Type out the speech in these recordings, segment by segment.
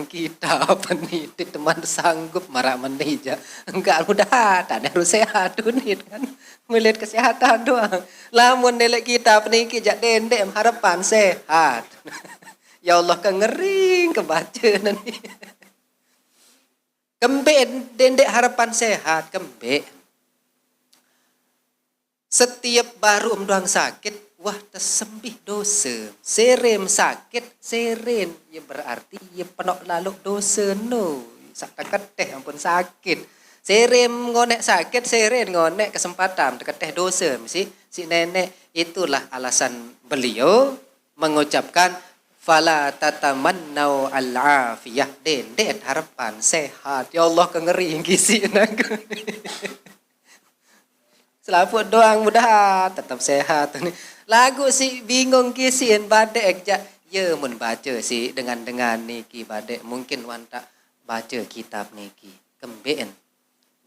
kita apa nih teman sanggup marah menija enggak mudah tak harus sehat dunia kan melihat kesehatan doang lamun nelek kita peniki jak dendek harapan sehat ya Allah kengering kebaca nanti kembe dendek harapan sehat kembe setiap baru doang sakit wah tersembih dosa serem sakit seren ya berarti ya penok lalu dosa no sak teketeh ampun sakit serem ngonek sakit seren ngonek kesempatan teketeh dosa mesti si nenek itulah alasan beliau mengucapkan fala tatamannau al-afiyah dendek harapan sehat ya Allah kengeri kisi nak selaput doang mudah tetap sehat lagu si bingung kisian badek jak ya mun baca si dengan niki badek mungkin wan tak baca kitab niki kembeen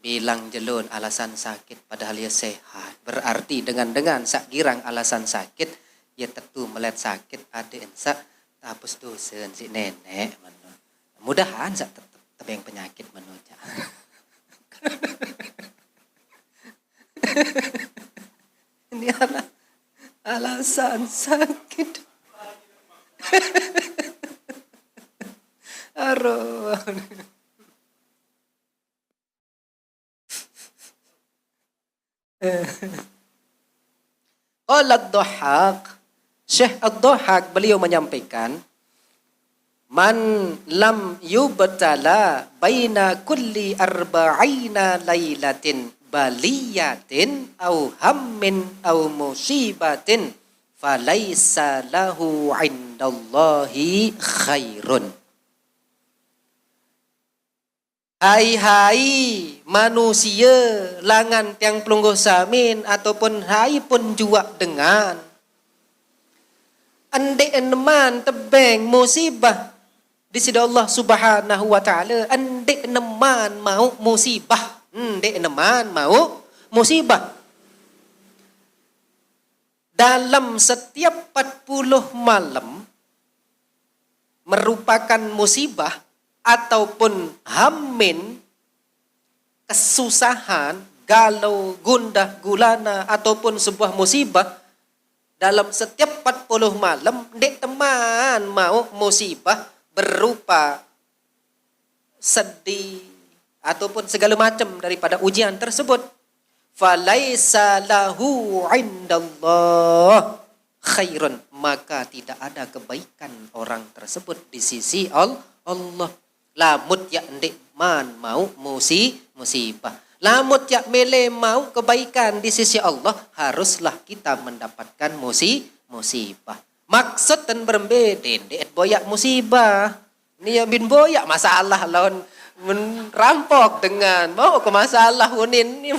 bilang jelun alasan sakit padahal ia sehat berarti dengan sak girang alasan sakit ia tentu melihat sakit ada sak tapus dosen si nenek mudahan sak tetap yang penyakit menuja ini alasan sakit. Aduh. Qala ad-Dhahhak, Syekh ad-Dhahhak beliau menyampaikan man lam yubtala baina kulli arba'ina lailatin baliyatin au hammin au musibatin falaisa lahu indallahi khairun. Hai manusia langan tiang pelungguh samin ataupun hai pun jua dengan andai eneman tebeng musibah di sisi Allah Subhanahu wa taala andai eneman mau musibah ndek neman mau musibah dalam setiap 40 malam merupakan musibah ataupun hammin kesusahan galau gundah gulana ataupun sebuah musibah dalam setiap 40 malam ndek teman mau musibah berupa sedih ataupun segala macam daripada ujian tersebut falaisa lahu indallah khairun maka tidak ada kebaikan orang tersebut di sisi Allah lamut ya ndek man mau musibah lamut ya mele mau kebaikan di sisi Allah haruslah kita mendapatkan musibah maksud dan berbeda ndek boyak musibah ni yang bin boyak masalah lawan merampok dengan mau ke masalah unin ni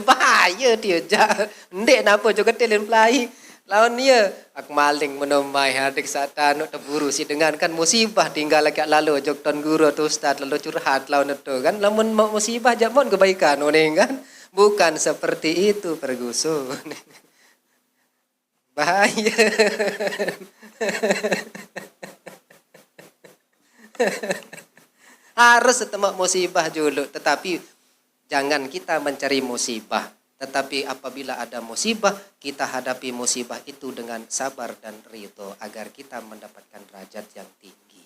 bahaya dia jak ndek napa juga telin pelai lawan dia ak maling menomai hadik satan terburu si dengan kan musibah tinggal lagi lalu jok ton guru tu ustaz lalu curhat lawan itu kan lamun mau musibah jamon kebaikan unin kan bukan seperti itu pergusu bahaya harus setemak musibah dulu tetapi jangan kita mencari musibah tetapi apabila ada musibah kita hadapi musibah itu dengan sabar dan ridho agar kita mendapatkan derajat yang tinggi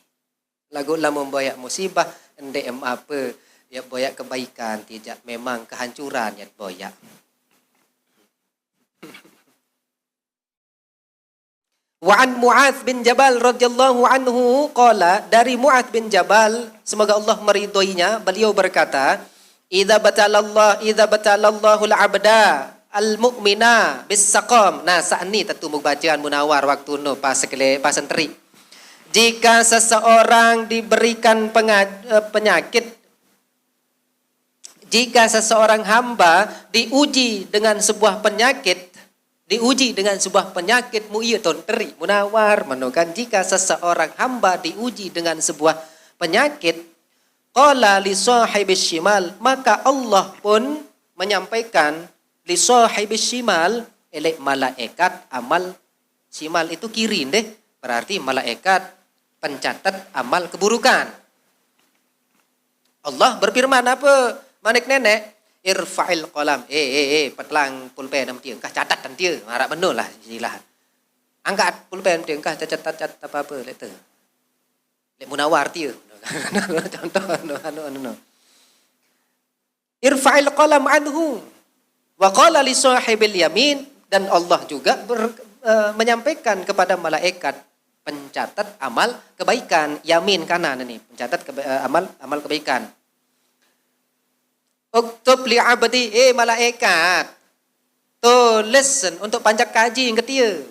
lagu lah memboyak musibah ndek apa ya boyak kebaikan tidak memang kehancuran ya boyak Wa an Mu'adz bin Jabal radhiyallahu anhu qala dari Mu'adz bin Jabal semoga Allah meridhoinya beliau berkata idza batalallahu al-'abda al-mu'mina bis-saqam nah sa'ni tentu bacaan munawar waktu no pas sentri jika seseorang diberikan penyakit jika seseorang hamba diuji dengan sebuah penyakit mu'iyatun teri munawar menukan jika seseorang hamba diuji dengan sebuah penyakit qala li sahibis shimal maka Allah pun menyampaikan li sahibis shimal elek malaikat amal shimal itu kiri deh berarti malaikat pencatat amal keburukan Allah berfirman apa? Manik nenek, irfa'il qalam. Petlang pulpen nam dia, kah catat dan dia. Marah benar lah silah. Angkat pulpen dia, kah catat apa letter. Lek munawar dia. Contoh anu. Irfa'il qalam anhu. Wa qala li sahibil yamin, dan Allah juga menyampaikan kepada malaikat pencatat amal kebaikan, yamin kanan ini, pencatat amal kebaikan. Uktub li abdi, malaikat, tulis untuk panjat kaji yang ketiga.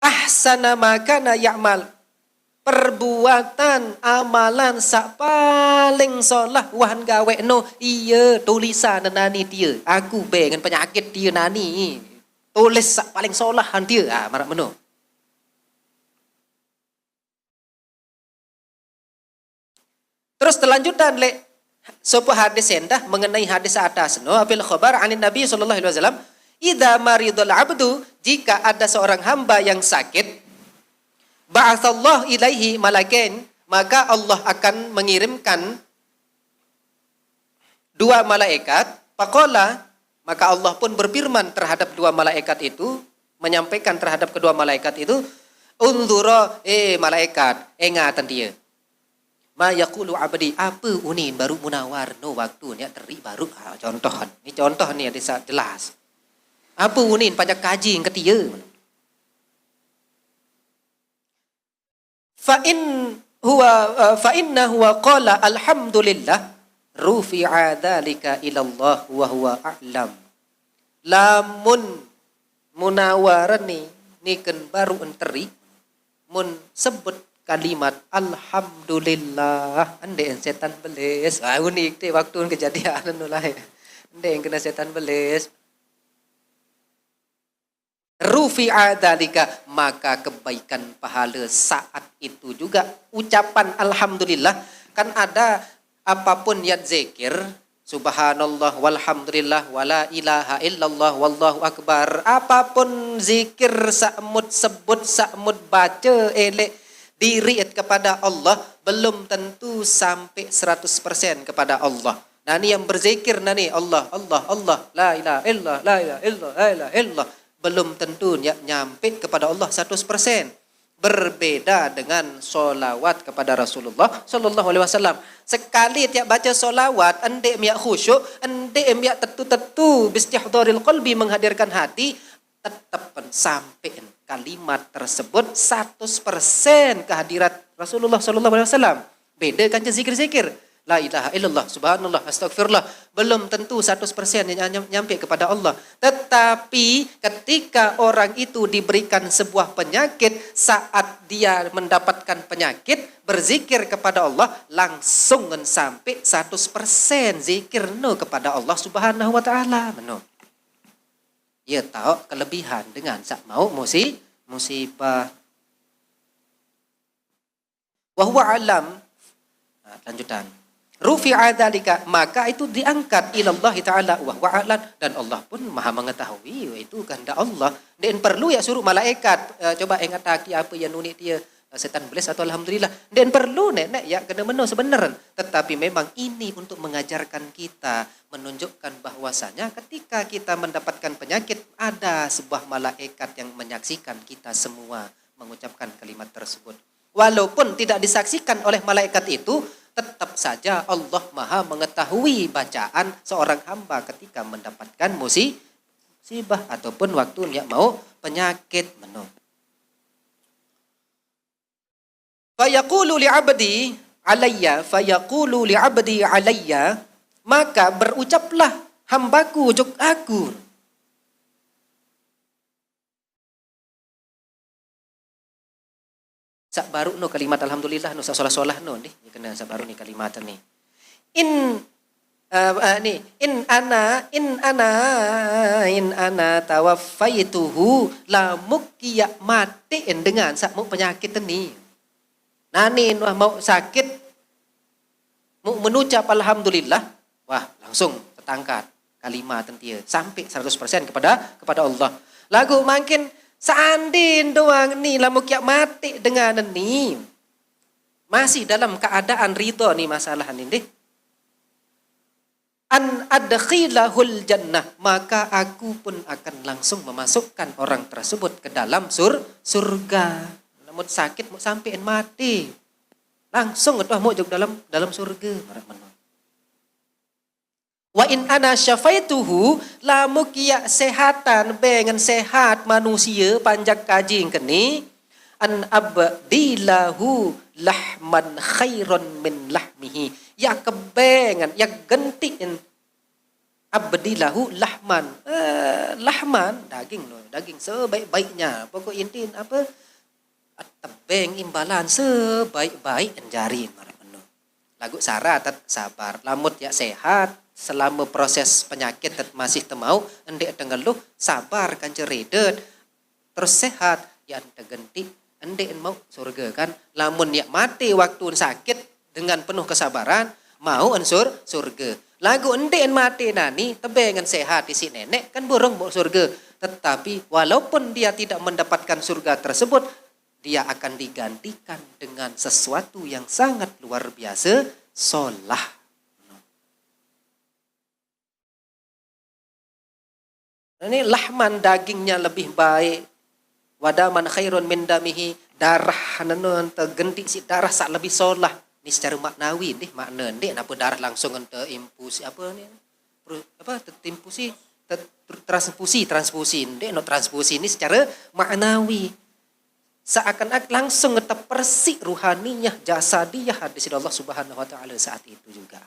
Ahsana makana ya'mal, perbuatan amalan sak paling solah wahan gawe no iya tulisan nani dia, aku dengan penyakit dia nani tulis sak paling solah han dia marak meno. Terus telanjutan lek sebuah hadis endah mengenai hadis atas no apil khabar anin Nabi sallallahu alaihi wasallam, idza maridul abdu, jika ada seorang hamba yang sakit, ba'atsallahu ilaihi malaikain, maka Allah akan mengirimkan dua malaikat. Faqala, maka Allah pun berfirman terhadap dua malaikat itu, menyampaikan terhadap kedua malaikat itu, unzura, malaikat, ingatan dia. Ma yaqulu abdi, apa uni baru munawar no waktu ni teri baru contoh. Ni contoh ni ada jelas. Apa uni panjang kaji yang ketiga. Fa inna huwa qala alhamdulillah rufi'a dzalika ila Allah wa huwa a'lam. Lamun munawaran ni kan baru enteri mun sebut kalimat alhamdulillah, ande setan beles. Unik deh waktu kejadian anu lain. Ande yang kena setan beles. Rufi'a dzalika, maka kebaikan pahala saat itu juga ucapan alhamdulillah. Kan ada apapun yang zikir, subhanallah walhamdulillah wala ilaha illallah wallahu akbar, apapun zikir sakmud sebut sakmud baca elek diri kepada Allah belum tentu sampai 100% kepada Allah. Nah ni yang berzikir nani Allah Allah Allah la ilaha illallah la ilaha illallah la ilaha illallah belum tentu nyampe kepada Allah 100%. Berbeda dengan solawat kepada Rasulullah sallallahu alaihi wasallam. Sekali tiap baca solawat, ende miak khusyuk, ende miak tetu bistihdharil qalbi, menghadirkan hati, tetap sampai kalimat tersebut 100% kehadirat Rasulullah sallallahu alaihi wasallam. Beda kan zikir-zikir. La ilaha illallah, subhanallah, astagfirullah. Belum tentu 100% nyampe kepada Allah. Tetapi ketika orang itu diberikan sebuah penyakit, saat dia mendapatkan penyakit, berzikir kepada Allah, langsung sampai 100% zikir no kepada Allah subhanahu wa ta'ala. Ia tahu kelebihan dengan sak mau musibah. Wa huwa alam. Lanjutan. Rufi'a dzalika, maka itu diangkat ilallah ta'ala wa huwa a'lam, dan Allah pun maha mengetahui itu kehendak Allah. Dan perlu ya suruh malaikat coba ingat taki apa yang nunik dia setan beles atau alhamdulillah. Dan perlu nek ya kena meno sebenarnya. Tetapi memang ini untuk mengajarkan kita, menunjukkan bahwasanya ketika kita mendapatkan penyakit ada sebuah malaikat yang menyaksikan kita semua mengucapkan kalimat tersebut. Walaupun tidak disaksikan oleh malaikat itu, tetap saja Allah maha mengetahui bacaan seorang hamba ketika mendapatkan musibah ataupun waktu dia mau penyakit meno. Fayaqulu li'abdi alayya, maka berucaplah hambaku juk aku. Sak baru no kalimat alhamdulillah no sak solah no nih kena sak baru ni kalimat ni. In ana tawaffaituhu, la mukiya mati dengan sak mau penyakit ni. Nani mau sakit mau menucap alhamdulillah, wah langsung tertangkat kalimat tentia sampai 100% kepada Allah. Lagu makin seandin doang ni lah mukiak mati dengan ni. masih dalam keadaan ridho nih masalah ini deh. An adkhilahul jannah, maka aku pun akan langsung memasukkan orang tersebut ke dalam surga. Namun sakit mau sampein mati, langsung itu mau jauh dalam surga. Wa in ana syafaituhu, lamu kia sehatan bengan sehat manusia panjang kajing keni, an abdilahu lahman khairon min lahmihi, ya kebengan ya gentiin abdilahu lahman daging sebaik-baiknya, pokok intin apa tebeng imbalan sebaik-baik jari lagu syarat sabar lamut ya sehat selama proses penyakit masih temau endek tengeluh sabar kan ceredet terus sehat ya ente genti endek mau surga kan lamun ya mati waktu sakit dengan penuh kesabaran mau unsur surga lagu endek mati nani tebengan sehat di si nenek kan burung mau surga tetapi walaupun dia tidak mendapatkan surga tersebut dia akan digantikan dengan sesuatu yang sangat luar biasa solah. Ini lahman dagingnya lebih baik. Wadaman khairun min damihi, darah nanon tergentik si darah sak lebih solah. Ini secara maknawi nih makna nih napa darah langsung ente impusi apa nih? Apa timpusi transfusi nih no transfusi ini secara maknawi. Seakan-akan langsung terpersik ruhaniyah jasadiyah hadis Allah Subhanahu wa taala saat itu juga.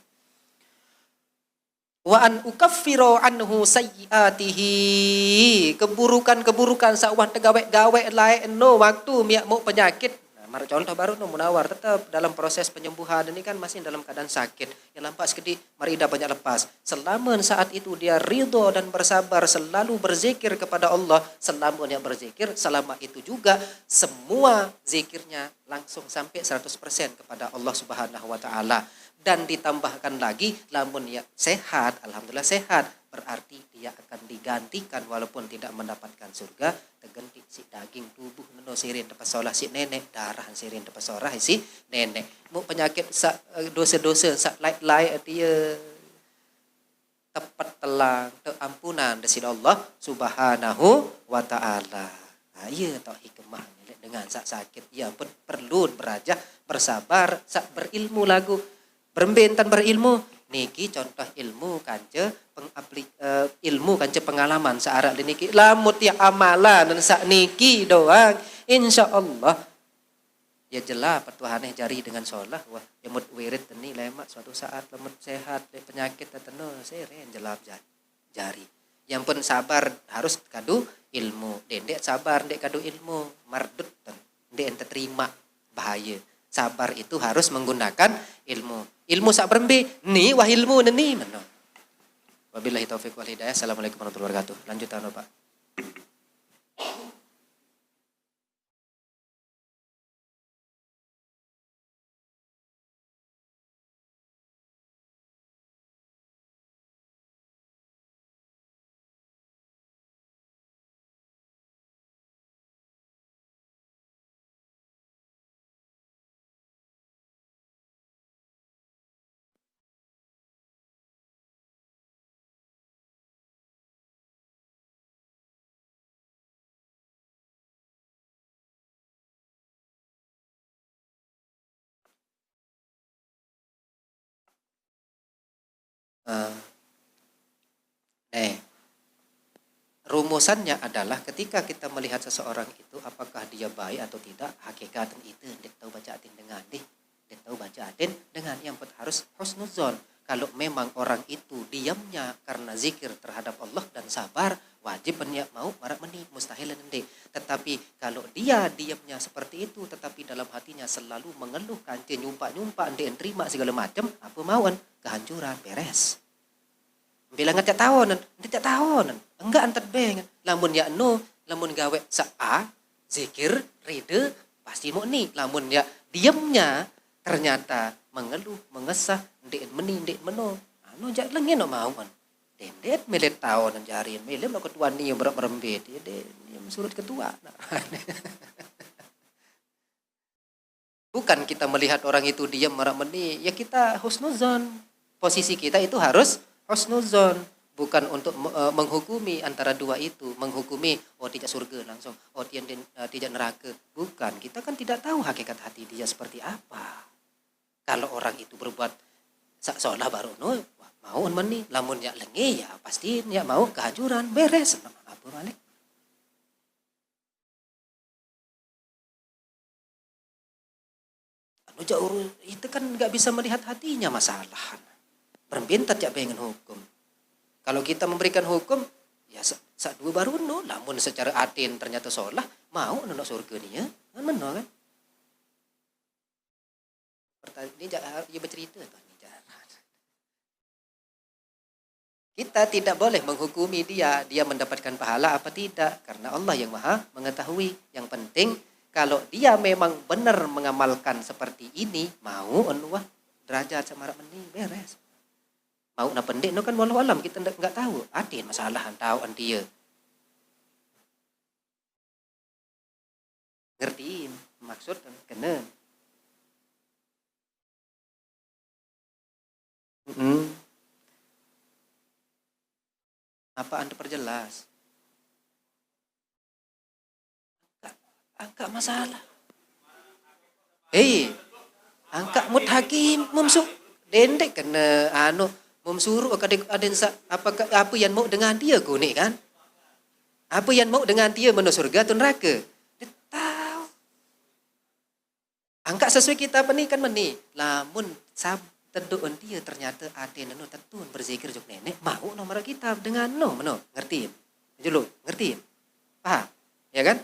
Wa an ukaffiru anhu sayyiatihi, keburukan-keburukan sawan tegawe-gawe lain no waktu miak mau penyakit. Nah, mar contoh baru no munawar tetap dalam proses penyembuhan ini kan masih dalam keadaan sakit. Yang lampas kedi marida banyak lepas. Selama saat itu dia ridho dan bersabar selalu berzikir kepada Allah, selama dia berzikir selama itu juga semua zikirnya langsung sampai 100% kepada Allah Subhanahu wa taala. Dan ditambahkan lagi, lamun ya sehat, alhamdulillah sehat, berarti dia akan digantikan walaupun tidak mendapatkan surga, terganti si daging tubuh neno sirin dapat solah si nenek, darah sirin dapat solah si nenek. Mu penyakit dosa-dosa sak lai dia tepat telang ampunan dari Allah Subhanahu wa taala. Nah, iya tau hikmah dengan sak sakit ya pun perlu berajah bersabar sak berilmu lagu berbentan berilmu niki contoh ilmu kanca ilmu kanca pengalaman searah niki lamut ya amalan dan sak niki doang insyaallah ya jelas petuhaneh jari dengan sholah wah ya mut wirid teni lemak suatu saat lemut sehat penyakit teteno seren jelap jari yang pun sabar harus kadu ilmu dendek sabar dek kadu ilmu mardut dek ente terima bahaya sabar itu harus menggunakan ilmu sak berembe ni wah ilmu neni meno wabillahi taufik wal hidayah. Assalamualaikum warahmatullahi wabarakatuh. Lanjutan Pak. Rumusannya adalah ketika kita melihat seseorang itu apakah dia baik atau tidak, hakikatan itu dia tahu baca atin dengan dia tahu baca atin dengan yang harus husnuzon. Kalau memang orang itu diamnya karena zikir terhadap Allah dan sabar, wajib niat mau marak meni mustahil nanti. Tetapi kalau dia diamnya seperti itu tetapi dalam hatinya selalu mengeluh kance nyumpa dia terima segala macam, apa mauan kehancuran beres. Bilang ngajak tahunan, tidak tahunan, enggak antar beng. Lamun ya no, lamun gawe sa zikir, ride, pasti mau nih. Lamun ya diamnya ternyata mengeluh, mengesah, ndek meni, ndek meno. Anu jak lengen no mauan. Dendet melet tahunan jarin, melet no ketua ni berembet, dia surut ketua. Bukan kita melihat orang itu diam marah meni, ya kita husnuzon. Posisi kita itu harus husnuzon, bukan untuk menghukumi antara dua itu, menghukumi oh tidak surga langsung, oh tidak neraka. Bukan, kita kan tidak tahu hakikat hati dia seperti apa. Kalau orang itu berbuat seolah baru no mau meni, lamun ya lengi ya pasti ya mau kehancuran, beres. Apa balik? Jauh itu kan nggak bisa melihat hatinya masalah. Berbentat ya pengen hukum. Kalau kita memberikan hukum, ya sak dua baru no. Namun secara atin ternyata sholah mau no surga nih ya, kan benar kan? Ini dia bercerita tuh. Kita tidak boleh menghukumi dia mendapatkan pahala apa tidak, karena Allah yang maha mengetahui. Yang penting kalau dia memang benar mengamalkan seperti ini, mau wah derajat samarak meni beres. Mau na pendek no kan walau alam kita nggak tahu. Adin masalah tahu dia. Ngertiin maksud kena. Apa Anda perjelas? Angka masalah. Angka mut hakim mumsuk dendek kena mum suruh aden apa yang mau dengan dia guni kan? Apa yang mau dengan dia menuju surga atau neraka? Dia tahu. Angka sesuai kita apa nih kan meni. Lamun tentuan dia ternyata aden anu tentuan berzikir juk nenek mau nomor kita dengan ngertiin. Julu, ngertiin. Paham? Ya kan?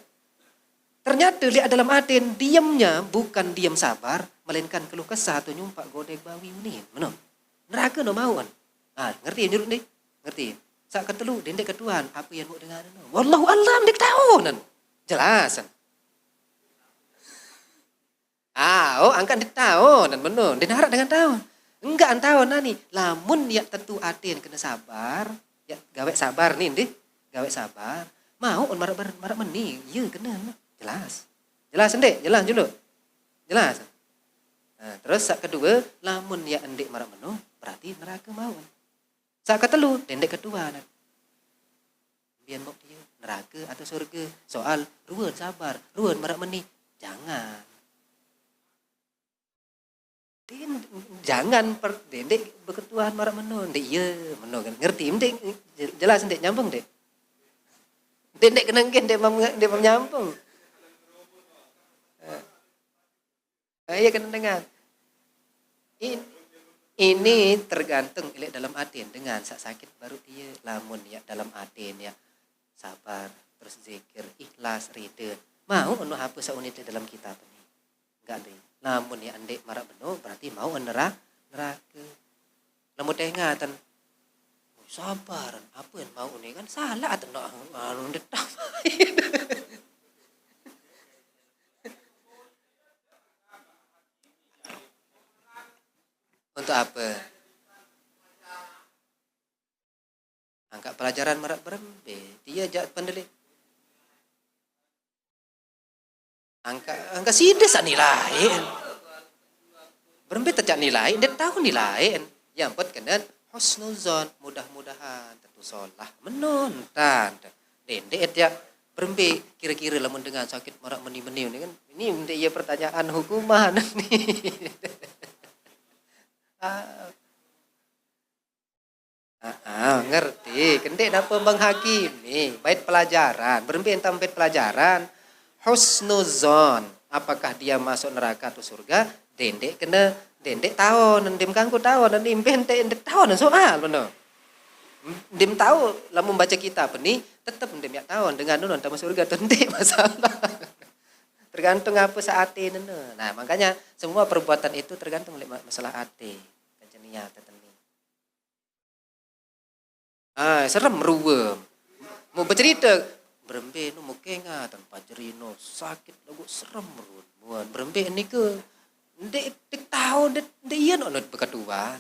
Ternyata lihat dalam aden diamnya bukan diam sabar, melainkan keluh kesah atau nyumpak godek bawi ini. Neraka mau kan? Ngerti juruk nih? Ngerti. Sak ketelu dendek ketuan apa yang mau dengar wallahu alam dik tahu nan. Jelasan. Angkat dik tahu nan benar. Dinarak dengan tahu. Enggak tahu nani. Lamun ya tentu aden kena sabar, ya gawe sabar nih deh. Gawe sabar. Mau on marak meni, iya kena. Jelas. Jelas ndek, jelas dulu. Jelas. Nah, terus sak kedua, lamun ya endek marak meno, berarti neraka mau. Sak ketelu, dendek kedua. Biar mau dia neraka atau surga. Soal ruan sabar, ruan marak meni. Jangan. Jangan dendek berketuan marak meno. Ndek iya, meno kan. Ngerti ndek? Jelas ndek nyambung ndek. Dendek kenangkin ndek nyambung. Iya kena dengar. Ini tergantung dalam atin dengan sakit baru dia lamun ya dalam atin ya sabar terus zikir ikhlas ridha mau apa saunit dalam kitab ini enggak ada. Lamun ya andek marak beno berarti mau neraka. Lamun ingatan sabar apa yang mau ini kan salah atau ndek. Untuk apa? Angkat pelajaran marak berembe. Dia jat pendelik. Angka sides nilai. Berembe terjak nilai. Dia tahu nilai. Yang pot kena husnuzon. Mudah-mudahan. Tentu sholah. Menonton. Dendek ya. Berembe kira-kira lamun dengan sakit marak meni-meni. Ini dia pertanyaan hukuman. Ngerti. Kendek dapat menghakimi. Bait pelajaran. Berembe entam bait pelajaran. Husnuzon. Apakah dia masuk neraka atau surga? Dendek kena. Dendek tahun. Ndim kangku tahun. Ndim dendek tahun. Soal benar. Ndim tahu. Lamun baca kitab ini. Tetap ndim ya tahun. Dengan nun entah masuk surga. Dendek masalah. Tergantung apa saat ini. Nah makanya semua perbuatan itu tergantung oleh masalah hati. Kejenian tertentu. Serem ruwem. Mau bercerita. Berembe nu mukenga tanpa jerino sakit lagu serem ruwem. Berembe ini ke. Dek tahu dek iya no berkeduan.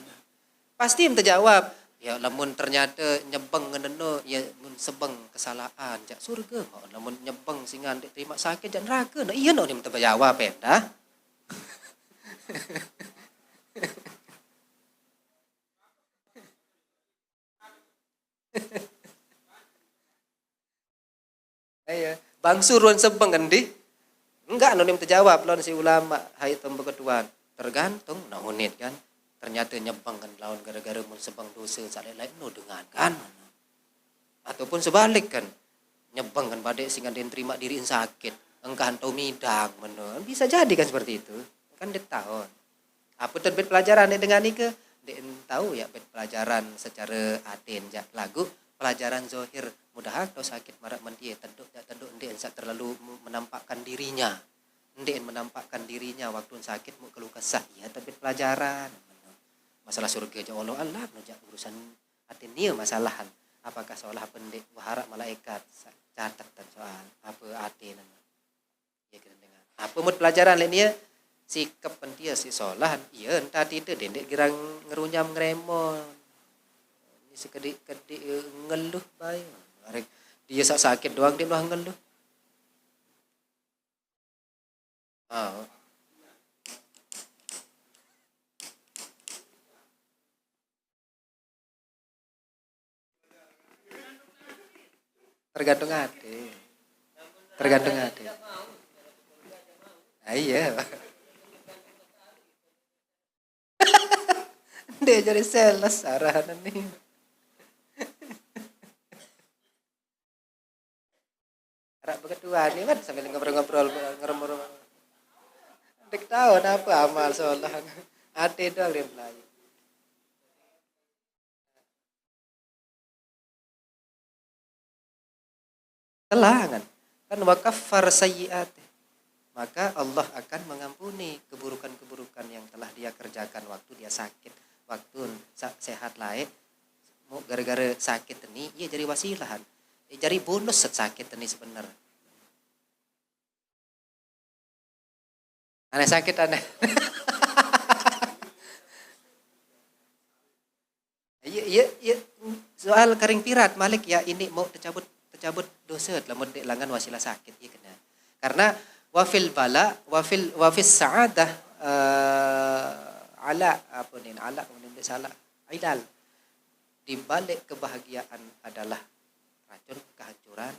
Pasti minta jawab. Ya lamun ternyata nyebeng ngene ya sebeng kesalahan jak surga mau lamun nyebeng singan terima sakit jak neraka nah iya no minta jawab dah. Iya, bang suruhan sebeng endi? Enggak anonim terjawab lawan si ulama hai tembe keduan. Tergantung naonit kan. Ternyata nyebang kan lawan gara-gara mun sebang dosa sak lain no dengan kan. Ataupun sebalik kan. Nyebang kan badai sehingga dia terima diri sakit. Engkau tau midang meno. Bisa jadi kan seperti itu. Kan dia tahu. Apa terbit pelajaran dia dengan ini ke? Dia tahu ya bet pelajaran secara aden jak lagu pelajaran zohir mudah atau sakit marak mendia tenduk dia terlalu menampakkan dirinya. Dia menampakkan dirinya waktu sakit mau keluh kesah ya terbit pelajaran. Masalah surga aja Allah Allah urusan aden dia masalahan. Apakah seolah pendek waharap malaikat catat soal apa aden. Ya kita dengar. Apa mood pelajaran lainnya? Sikap pentia si solahan iya entah tidak dendek girang ngerunyam ngeremon ini sekedik-kedik ngeluh baik dia sakit doang dia doang ngeluh tergantung hati iya dia jadi sales arahan nih. Arak berdua nih kan sambil ngobrol-ngobrol ngerem-ngerem. Dek tahu apa amal sholat. Ate doang dia belajar. Telah kan wakaffar sayyi'at. Maka Allah akan mengampuni keburukan-keburukan yang telah dia kerjakan waktu dia sakit. Waktu sehat lain mau gara-gara sakit ini ia jadi wasilahan jadi bonus sakit ini sebenarnya aneh sakit aneh iya soal karing pirat Malik ya ini mau tercabut dosa lamun langan wasilah sakit ya kena karena wafil bala wafis sa'adah ala apa nih ala kemudian salah idal di balik kebahagiaan adalah racun kehancuran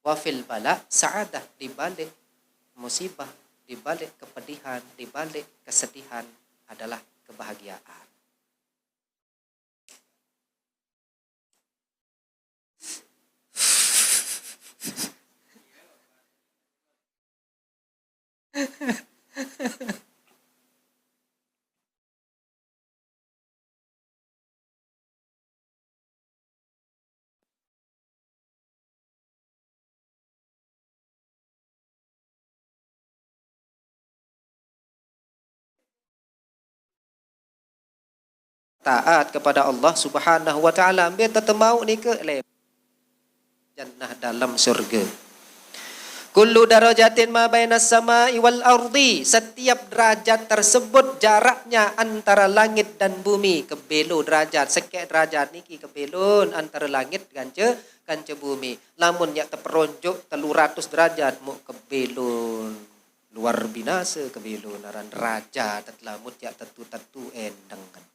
wafil bala sa'adah di balik musibah di balik kepedihan di balik kesedihan adalah kebahagiaan taat kepada Allah Subhanahu wa taala ambil tetembau ni ke jannah dalam surga kullu darajatin ma bainas sama'i wal ardi setiap derajat tersebut jaraknya antara langit dan bumi kebelo derajat sekek derajat niki kebelon antara langit kanca bumi lamun yak terperonjok 300 derajat mu kebelon luar binasa kebelon aran derajat lamun yak tentu endang kan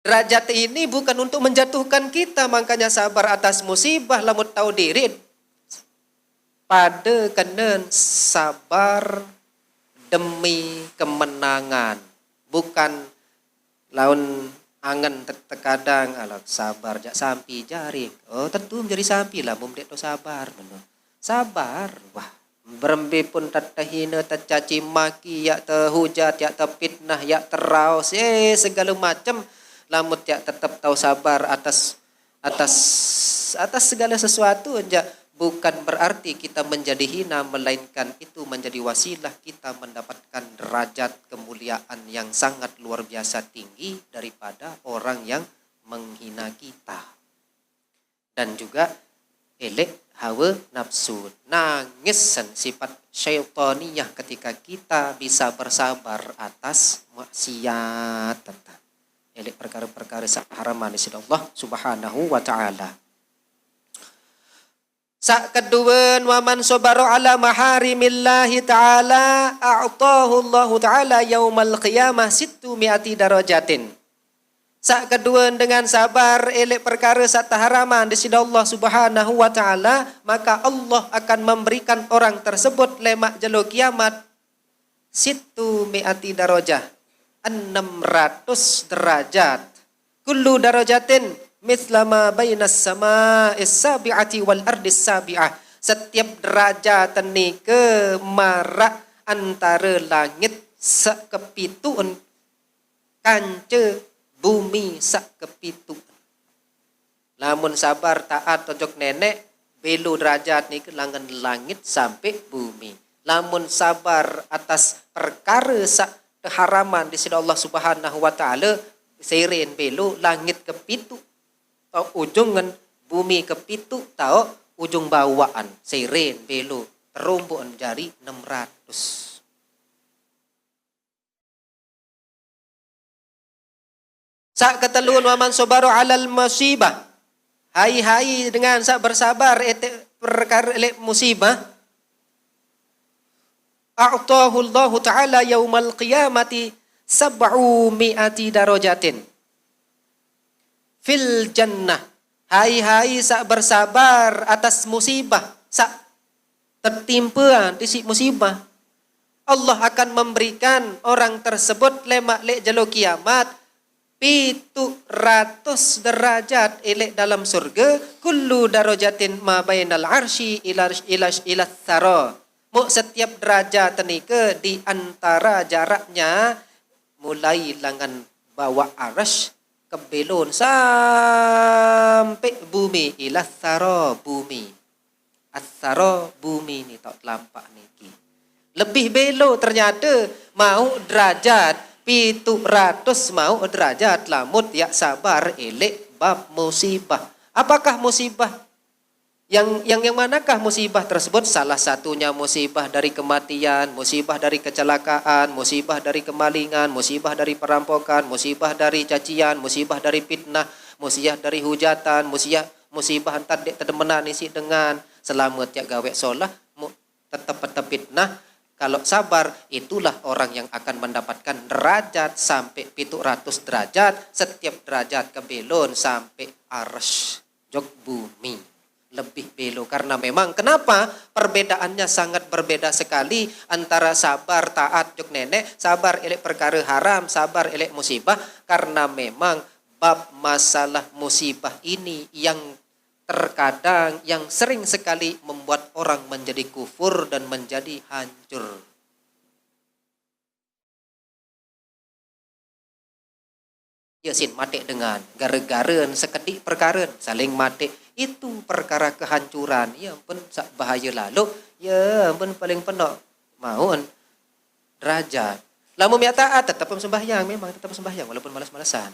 derajat ini bukan untuk menjatuhkan kita, makanya sabar atas musibah lamun tahu diri. Pada kenen sabar demi kemenangan, bukan laun angan terkadang alat sabar jak sampi jari. Oh tentu menjadi sampi lah, mumdek to sabar meno. Sabar, wah berembe pun terhina, tercaci maki, yak terhujat, yak terfitnah, yak teraus, segala macam. Lamun ya tetap tahu sabar atas segala sesuatu aja bukan berarti kita menjadi hina melainkan itu menjadi wasilah kita mendapatkan derajat kemuliaan yang sangat luar biasa tinggi daripada orang yang menghina kita dan juga elek hawa nafsu nangis sifat syaitaniyah ketika kita bisa bersabar atas maksiat tentang elek perkara-perkara haraman di sisi Allah Subhanahu wa taala. Sak kedua, wa man sabara ala maharimillahi ta'ala a'tahu Allah ta'ala yaumal qiyamah sittu mi'ati darajatin. Sak kedua, dengan sabar elek perkara sak haraman di sisi Allah Subhanahu wa taala, maka Allah akan memberikan orang tersebut lemak jelo kiamat sittu mi'ati darajah, 600 derajat. Kullu darajatin mislama bainas sama'is sabi'ati wal ardis sabi'ah. Setiap derajat ni ke marak antara langit sakepituun kanca bumi sakepituun. Lamun sabar taat tojok nenek belu derajat ni ke langan langit sampai bumi. Lamun sabar atas perkara sak haraman di sisi Allah Subhanahu wa taala seren belu langit kepitu tau ujungan bumi kepitu tau ujung bawaan seren belu terumbuan jari 600. Sak keteluan waman sobaru alal musibah. Hai dengan sak bersabar perkara musibah. A'tahu Allah Ta'ala yaumal qiyamati sab'u mi'ati darajatin fil jannah. Hai sak bersabar atas musibah, sak tertimpa di si musibah, Allah akan memberikan orang tersebut lemak lek jalo kiamat 700 derajat elek dalam surga. Kullu darajatin ma bainal arsy ila thara. Mu setiap derajat tenika di antara jaraknya mulai langan bawah arsy ke belon sampai bumi ila thara bumi. Athara bumi ni tak lampak niki. Lebih belo ternyata mau derajat 700 mau derajat lamut ya sabar elek bab musibah. Apakah musibah? Yang manakah musibah tersebut? Salah satunya musibah dari kematian, musibah dari kecelakaan, musibah dari kemalingan, musibah dari perampokan, musibah dari cacian, musibah dari fitnah, musibah dari hujatan, musibah antar dek terdemenan isi dengan selamat ya gawe solah tetap fitnah. Kalau sabar, itulah orang yang akan mendapatkan derajat sampai 700 derajat. Setiap derajat ke belon sampai arsy jok bumi. Lebih belo. Karena memang kenapa? Perbedaannya sangat berbeda sekali antara sabar taat jok nenek, sabar elek perkara haram, sabar elek musibah. Karena memang bab masalah musibah ini yang terkadang yang sering sekali membuat orang menjadi kufur dan menjadi hancur. Ya sin mati dengan gara-gara sekedik perkara saling mati itu perkara kehancuran. Ya ampun bahaya lalu. Ya ampun paling penuh mohon derajat. Lamun ya taat tetap sembahyang, memang tetap sembahyang walaupun malas-malasan.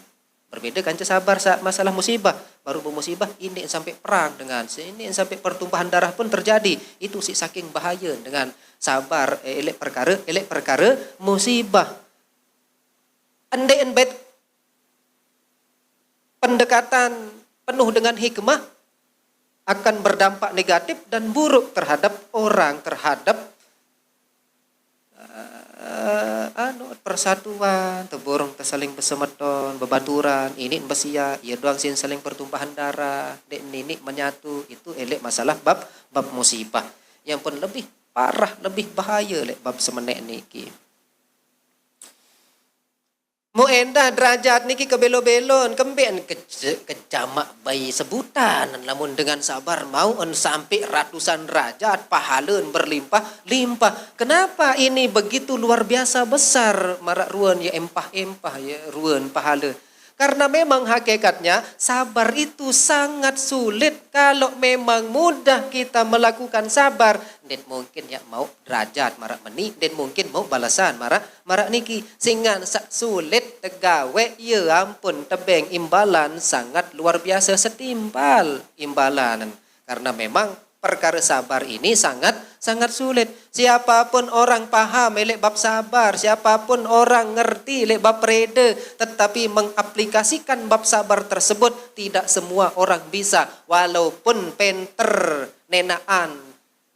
Berbeda kan sabar saat masalah musibah. Baru bermusibah ini sampai perang dengan ini sampai pertumpahan darah pun terjadi. Itu si saking bahaya dengan sabar elek perkara musibah. Andai bet pendekatan penuh dengan hikmah akan berdampak negatif dan buruk terhadap orang, terhadap persatuan, teborong tersaling bersemeton, bebaturan, ini besia, ia doang sin saling pertumpahan darah, dek ninik menyatu, itu elek masalah bab musibah. Yang pun lebih parah, lebih bahaya lek bab semenek niki. Mu endah derajat niki kebelo-belon, kemben kejamak bayi sebutan. Namun dengan sabar mau sampai ratusan derajat, pahala berlimpah-limpah. Kenapa ini begitu luar biasa besar marak ruan ya empah-empah ya ruan pahala? Karena memang hakikatnya sabar itu sangat sulit. Kalau memang mudah kita melakukan sabar, dan mungkin ya mau derajat marak meni, dan mungkin mau balasan marak niki. Sehingga sulit tegawe, ya ampun tebeng imbalan sangat luar biasa setimpal imbalan. Karena memang perkara sabar ini sangat sulit. Siapapun orang paham elek bab sabar, siapapun orang ngerti elek bab reda, tetapi mengaplikasikan bab sabar tersebut tidak semua orang bisa. Walaupun penter nenaan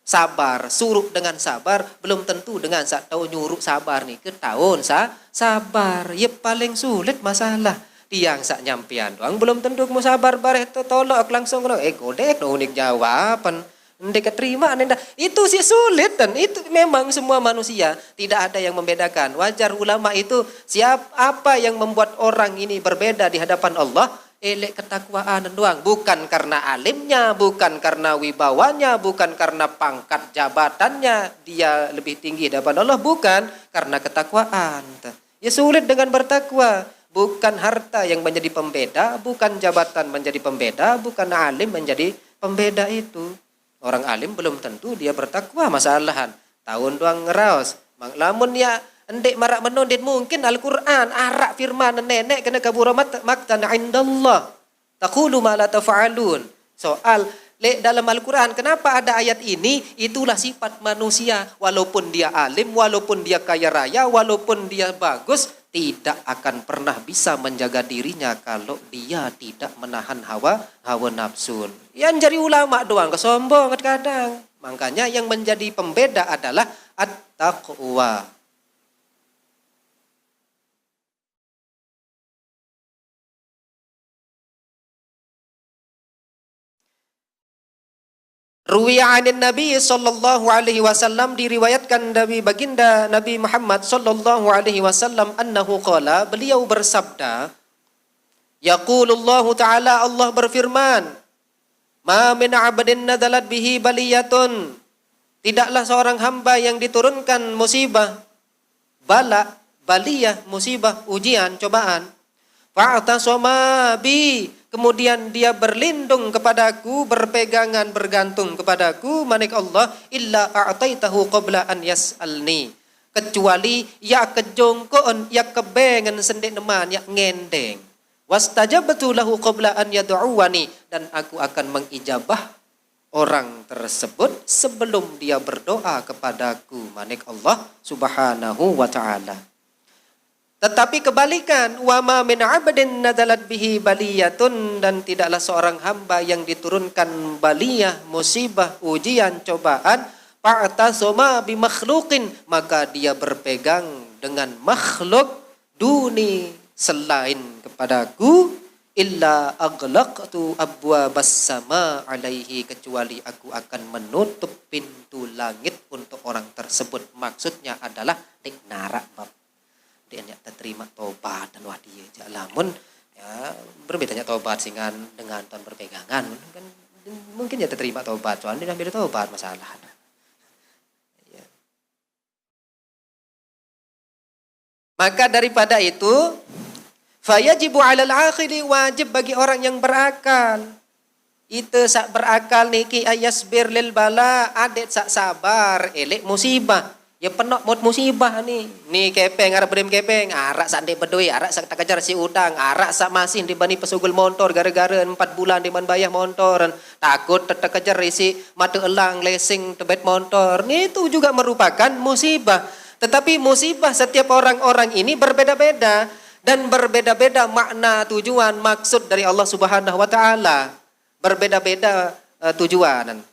sabar, suruh dengan sabar, belum tentu dengan sak tahu nyuruh sabar nih ke tahun sabar. Ya paling sulit masalah. Tiang sak nyampian doang belum tentu mau sabar bareh tolok langsung godek unik jawaban. Ndek keterima nenda. Itu sih sulit dan itu memang semua manusia tidak ada yang membedakan. Wajar ulama itu apa yang membuat orang ini berbeda di hadapan Allah? Elek ketakwaan doang, bukan karena alimnya, bukan karena wibawanya, bukan karena pangkat jabatannya dia lebih tinggi daripada Allah, bukan karena ketakwaan. Ya sulit dengan bertakwa, bukan harta yang menjadi pembeda, bukan jabatan menjadi pembeda, bukan alim menjadi pembeda itu. Orang alim belum tentu dia bertakwa masalahan. Tahun doang ngeraos. Lamun ya endek marak menondit mungkin Al-Quran arak firman nenek kena kabura maktan indallah taqulu ma la tafa'alun. Soal dalam Al-Quran kenapa ada ayat ini? Itulah sifat manusia, walaupun dia alim, walaupun dia kaya raya, walaupun dia bagus, tidak akan pernah bisa menjaga dirinya kalau dia tidak menahan hawa nafsu. Yang jadi ulama doang kesombong kadang. Makanya yang menjadi pembeda adalah at-taqwa. Ruwiya 'anin Nabi sallallahu alaihi wasallam, diriwayatkan dari baginda Nabi Muhammad sallallahu alaihi wasallam annahu qala, beliau bersabda, yaqulullahu ta'ala, Allah berfirman, ma min 'abdin nadalat bihi baliyatun, tidaklah seorang hamba yang diturunkan musibah, baliyah, musibah, ujian, cobaan, fa'tasama bi, kemudian dia berlindung kepadaku, berpegangan, bergantung kepadaku, manik Allah, illa a'taitahu qabla an yas'alni, kecuali ya kejongkon, ya kebengen sendik neman, ya ngendeng. Wastajabtu lahu qabla an yad'uwani, dan aku akan mengijabah orang tersebut sebelum dia berdoa kepadaku, manik Allah subhanahu wa ta'ala. Tetapi kebalikan, wa ma min 'abdin nadalat bihi baliyatun, dan tidaklah seorang hamba yang diturunkan baliyah, musibah, ujian, cobaan, fa'tasama bi makhluqin, maka dia berpegang dengan makhluk duni selain kepadaku, illa aghlaqtu abwabas sama alaihi, kecuali aku akan menutup pintu langit untuk orang tersebut. Maksudnya adalah dik narak bab dia tak terima tobat dan wadiah lamun ya berbedanya tobat dengan ton berpegangan kan mungkin ya terima tobat soalnya dia ambil tobat masalah ya. Maka daripada itu fayajibu 'alal aqili, wajib bagi orang yang berakal itu sak berakal niki ayasbir lil bala, adet sak sabar elek musibah. Ya penok mod musibah nih kepeng arah berdem kepeng, arak sak ndek bedoi, arak sak tak kejar si utang, arak sak masih dibani pesugul motor gara-gara 4 bulan di man bayar motor, takut tak kejar isi mata elang lesing tebet motor. Itu juga merupakan musibah. Tetapi musibah setiap orang-orang ini berbeda-beda dan berbeda-beda makna, tujuan, maksud dari Allah Subhanahu wa taala. Berbeda-beda tujuan.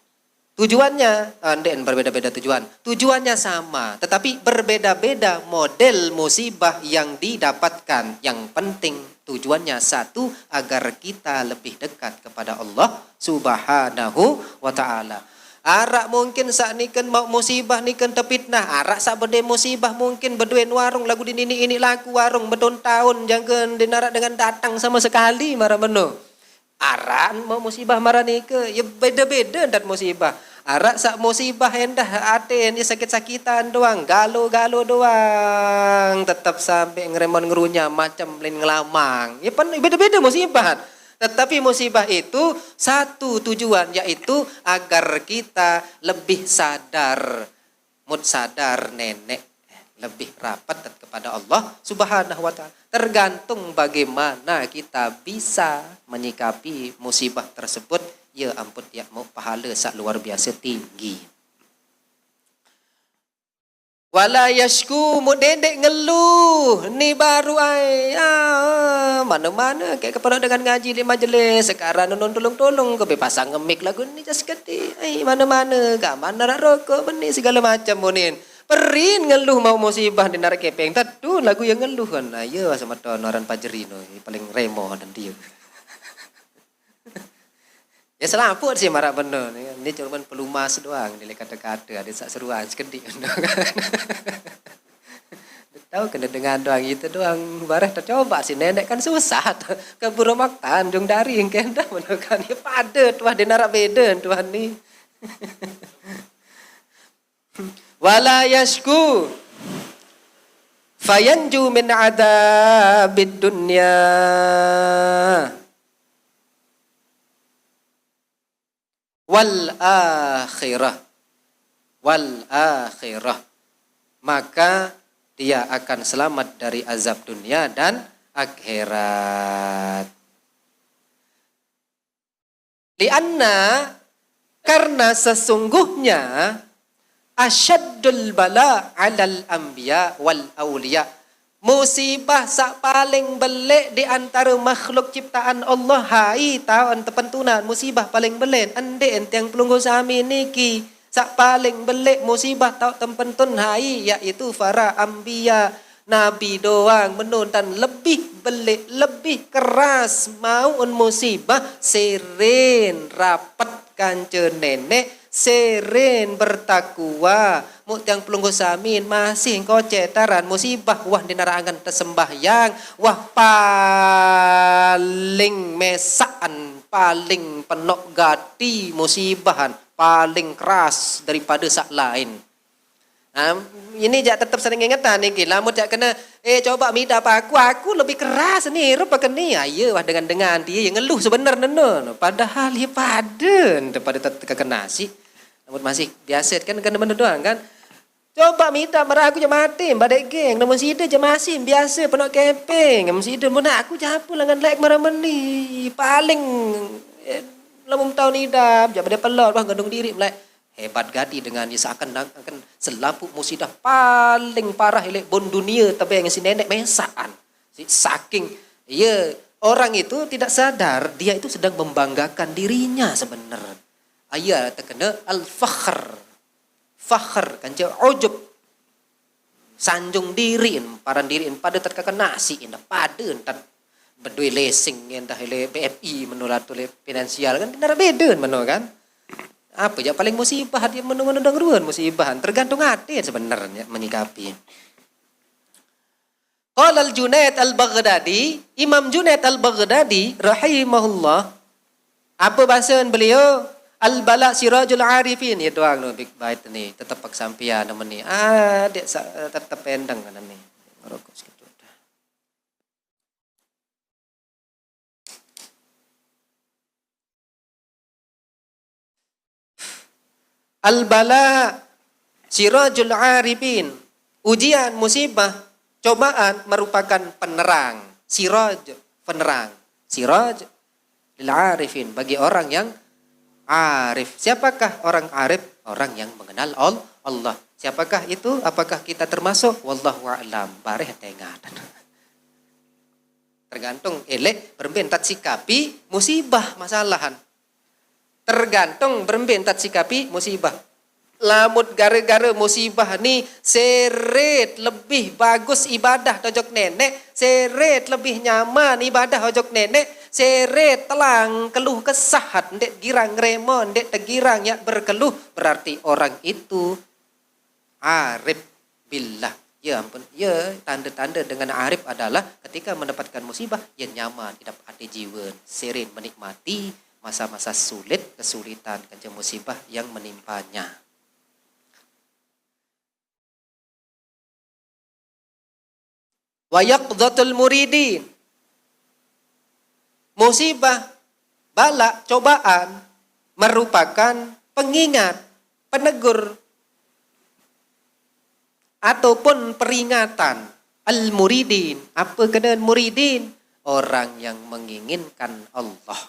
Tujuannya, berbeda-beda tujuan. Tujuannya sama, tetapi berbeda-beda model musibah yang didapatkan. Yang penting tujuannya satu, agar kita lebih dekat kepada Allah Subhanahu wa ta'ala. Arak mungkin saat niken mau musibah niken tepitnah. Arak saat berde musibah mungkin berduin warung lagu di ini laku warung bedon tahun jangan dinarak dengan datang sama sekali marah menu. Arak mau musibah marah nike ya beda-beda dan musibah. Arak sak musibah hendah aten ya sakit-sakitan doang, galo-galo doang, tetap sampai ngeremon ngerunya macam lain ngelamang. Ya beda-beda musibah. Tetapi musibah itu satu tujuan, yaitu agar kita lebih sadar, sadar nenek, lebih rapat kepada Allah Subhanahu wa ta'ala. Tergantung bagaimana kita bisa menyikapi musibah tersebut. Ya ampun, ya mau pahala sak luar biasa tinggi. Wala yashku mudedek ngeluh ni baru ai mana-mana kayak kepada dengan ngaji di majlis sekarang non tolong-tolong ke pasang ngemik lagu ni just keti ai mana-mana gak mana nak rokok benih segala macam monin perin ngeluh mau musibah di narak kepeng tadu lagu yang ngeluh kan ayo sama noran pajerino paling remo dan dia ya selamput sih marah bener ini cuma pelumas doang nilai kata-kata ada sak seruan sekedik tahu kena dengan doang itu doang barah tercoba sih nenek kan susah keburu makan jung dari yang kena menekan ya padat wah di narak beda tuhan ni wala yashku fayanju min adabid dunya wal akhirah maka dia akan selamat dari azab dunia dan akhirat. Lianna karena sesungguhnya asyaddul bala 'alal anbiya wal auliya musibah sak paling belik di antara makhluk ciptaan Allah hai tahu terpentunan musibah paling belik ande yang pelunggu sami niki sak paling belik musibah tahu tempentun hai iaitu para anbiya nabi doang menuntan lebih belik lebih keras maun musibah seren rapat kanca nenek seren bertakwa muk tiang pelunggu samin masih kau cetaran musibah wah di narangan tersembahyang wah paling mesaan paling penok gati musibahan paling keras daripada sak lain. Ini jak tetap sering ingatan ni gila mut jak kena coba minta apa aku lebih keras ni rupa keni ayo wah dengan dia yang ngeluh sebenarnya no padahal dia paden daripada terkena nasi namun masih biasa kan kena benda doang kan coba minta marah aku je mati badai geng namun sida je masih biasa penok kepeng namun sida mun aku je apa langan like marah meni paling lamun tahun idam je pada pelot bang gandung diri mulai hebat gadi dengan dia seakan akan selampuk musibah paling parah elek bon dunia tapi yang si nenek mesaan saking ya orang itu tidak sadar dia itu sedang membanggakan dirinya sebenarnya ayat terkena al-fakhr kan je ujub sanjung diri paran diri pada terkakan nasi indah pada entar berdui lesing entah ele BFI menular tu finansial kan benar beda meno kan apa je paling musibah dia menung-menung ruan musibahan tergantung hati sebenarnya menyikapi. Qala al-Junaid al-Baghdadi Imam Junaid al-Baghdadi rahimahullah apa bahasa beliau al-bala sirajul arifin ya doang no big bait ni tetap paksampian nama ni dia tetap pendang kan ni rokok sikit dah al-bala sirajul arifin ujian musibah cobaan merupakan penerang siraj penerang siraj lil arifin bagi orang yang arif. Siapakah orang arif? Orang yang mengenal Allah. Siapakah itu? Apakah kita termasuk? Wallahu a'lam. Bareh tengatan. Tergantung elek berbentat sikapi musibah masalahan. Tergantung berbentat sikapi musibah. Lamut gara-gara musibah ni seret lebih bagus ibadah tojok nenek, seret lebih nyaman ibadah tojok nenek, seret telang keluh kesahat, ndek girang remon, ndek tegirang ya berkeluh, berarti orang itu arif billah. Ya ampun, ya tanda-tanda dengan arif adalah ketika mendapatkan musibah, ya nyaman, hidup hati jiwa, seren menikmati masa-masa sulit, kesulitan, kencang musibah yang menimpanya. Wa yaqdhatul muridin. Musibah, bala, cobaan merupakan pengingat, penegur ataupun peringatan al-muridin. Apa kena muridin? Orang yang menginginkan Allah.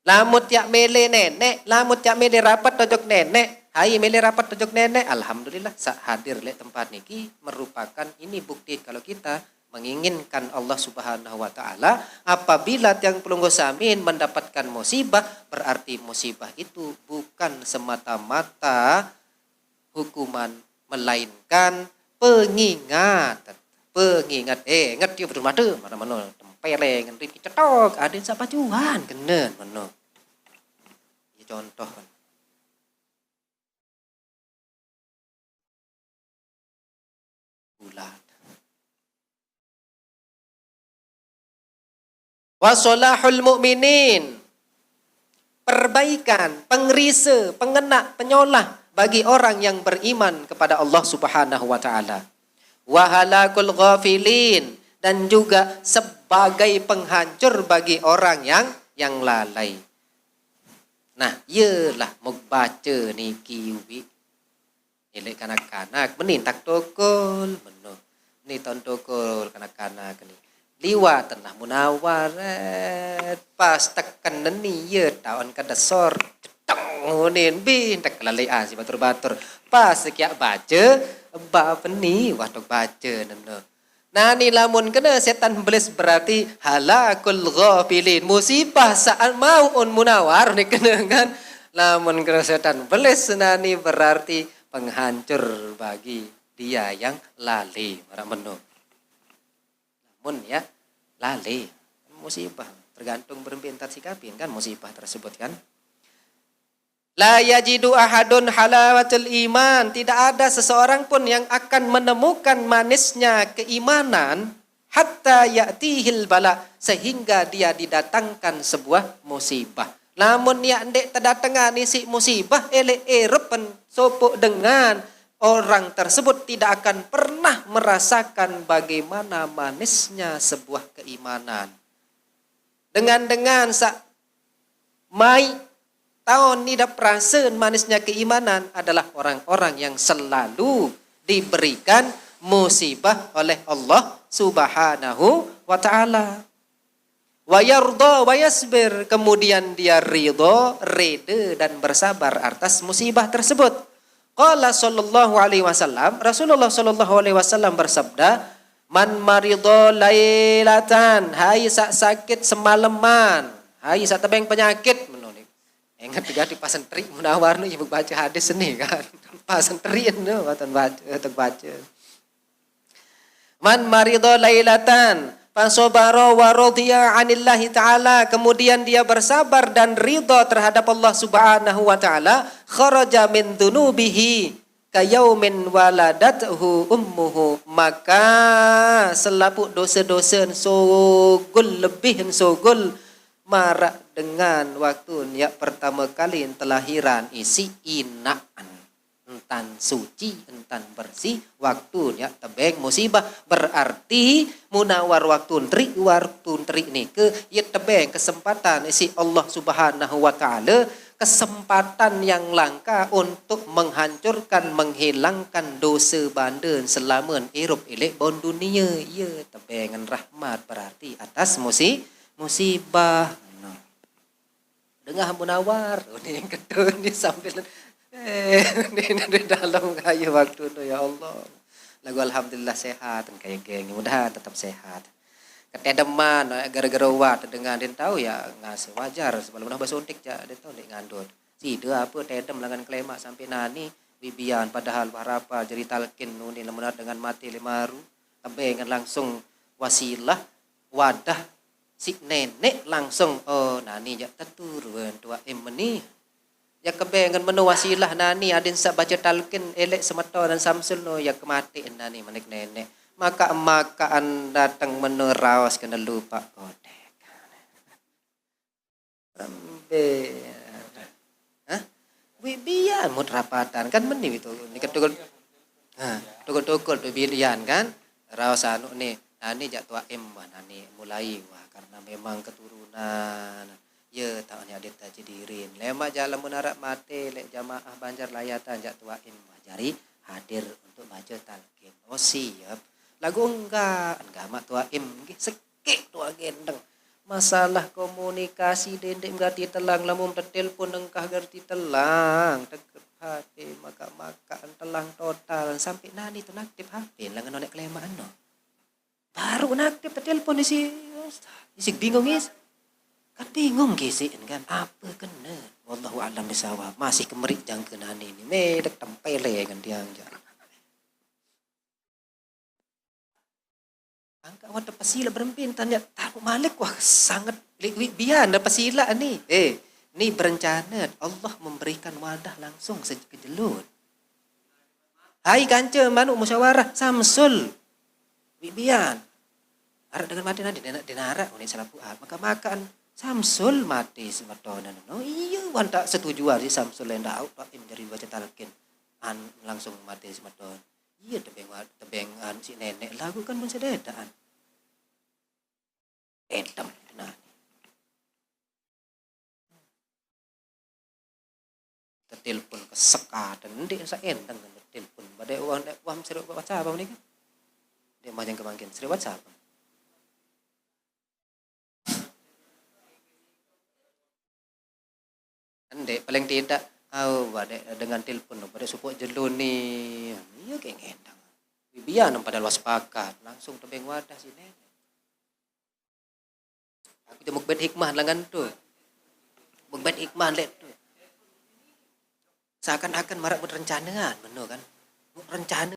Lamut yak mele nenek, lamut yak mele rapat tojok nenek, Hai mele rapat tojok nenek, alhamdulillah sak hadir lek tempat niki merupakan ini bukti kalau kita menginginkan Allah Subhanahu wa taala. Apabila tiang pelunggu samin mendapatkan musibah, berarti musibah itu bukan semata-mata hukuman, melainkan pengingat. Ingat dia betul mata mana-mana tempeleng nganti cetok ada sak pacuan kena mana. Ya contoh kan. Bulat. Wasolahul mu'minin. Perbaikan, pengerisa, pengenak, penyolah bagi orang yang beriman kepada Allah Subhanahu wa taala. Wa halakul ghafilin, dan juga sebagai penghancur bagi orang yang lalai. Nah, iyalah mau baca niki wi. Elek kanak-kanak menin tak tokol meno. Ni ton tokol kanak-kanak ni. Liwat tanah munawar pas tekan ni ya tahun kada sor cetong nin bin tak lalai si batur-batur pas sekiak baca ba peni watok baca neno. Nah ni lamun kena setan belis berarti halakul ghafilin, musibah saat mau on munawar ni kena kan. Lamun kena setan belis nani berarti penghancur bagi dia yang lali marah meno. Namun ya lali musibah tergantung berbentar sikapin kan musibah tersebut kan. La yajidu ahadun halawatul iman, tidak ada seseorang pun yang akan menemukan manisnya keimanan hatta ya'tihil bala, sehingga dia didatangkan sebuah musibah. Namun ya ndek terdatangan isi musibah ele erepen sopok dengan orang tersebut tidak akan pernah merasakan bagaimana manisnya sebuah keimanan. Dengan sak mai tahun ni dah perasaan manisnya keimanan adalah orang-orang yang selalu diberikan musibah oleh Allah Subhanahu wa taala. Wa yarda wa yasbir, kemudian dia ridha, reda dan bersabar atas musibah tersebut. Qala sallallahu alaihi wasallam, Rasulullah sallallahu alaihi wasallam bersabda, man maridha lailatan, hai sak sakit semalaman, hai sak tebeng penyakit menoni. Ingat juga di pasantri munawar nu ibu baca hadis ni kan. Pasantri nu watan baca. Man maridha lailatan fasobara wa radiya anillahi ta'ala, kemudian dia bersabar dan ridha terhadap Allah Subhanahu wa ta'ala, kharaja min dunubihi kayaumin waladathu ummuhu, maka selaput dosa-dosa sogul lebih sogul marak dengan waktu yang pertama kali telahiran isi inaan entan suci, entan bersih, waktunya tebeng musibah, berarti munawar waktu trik ni ke ya tebeng kesempatan isi Allah Subhanahu wa taala, kesempatan yang langka untuk menghancurkan, menghilangkan dosa bandan selama hidup elek bon dunia. Ya tebengan rahmat berarti atas musibah. Dengar munawar ni yang kedua ni sambil di dalam kaya waktu tu ya Allah. Lagu alhamdulillah sehat dan kaya geng, mudah tetap sehat. Ketedeman gara-gara wat dengan dia tahu ya ngas wajar sebelum dah basuntik ja dia tahu dia ngandut. Si dia apa tedem langan klemak sampai nani bibian padahal harapa jadi talkin ni lamun dengan mati limaru tabengan langsung wasilah wadah si nenek langsung oh nani ja teturun tua emeni. Ya kebengan menu wasilah nani adin sa baca talqin elek semata dan samsul no ya kematiin nani manik nenek. Maka datang menu rawas kena lupa kodek. Rambe. Hah? Bibian mut rapatan kan meni itu. Ni ketukul. Ha, tukul-tukul bibian kan. Rawas anu ni nani jak tua wah nani mulai wah karena memang keturunan. Ya tahunnya dia tak jadirin. Lemak jalan menarak mati lek jamaah Banjar Layatan jak tuain jari hadir untuk baca talqin. Oh siap. Lagu enggak mak tuaim sekik tua gendeng. Masalah komunikasi dendek berarti telang lamun telepon engkah gerti telang deket HP maka telang total sampai nani tu naktif HP langan nonek kelemaan no. Baru naktif telepon isi bingung is. Kan bingung kisiin kan apa kena. Wallahu a'lam bisawab. Masih kemerik jang kenani ni. Medek tempele kan dia anjar. Angka wata pasila berempin tanya tahu malik wah sangat bian dan pasila ni. Ni berencana Allah memberikan wadah langsung sekejelut. Hai kanca manuk musyawarah Samsul. Bian. Arah dengan mati nanti dinara unik salah puat. Maka makan Samsul mati sematonan. No iya wan tak setuju si Samsul yang dak tak menjadi baca talqin. Langsung mati sematon. Iya tebengan si nenek lagu kan pun sededaan. Edam nah. Telepon ke sekatan ndek sa endang telepon badai wam seru WhatsApp ni kan. Dia majang kemangkin seru WhatsApp. Ndek paling tidak badai dengan telepon badai support jelun ni. Iya kayak endang. Bibian pada luas pakat langsung tebeng wadah sini. Aku je mukbet hikmah langan tu. Mukbet hikmah let tu. Seakan-akan marak berencanaan benar kan. Rencana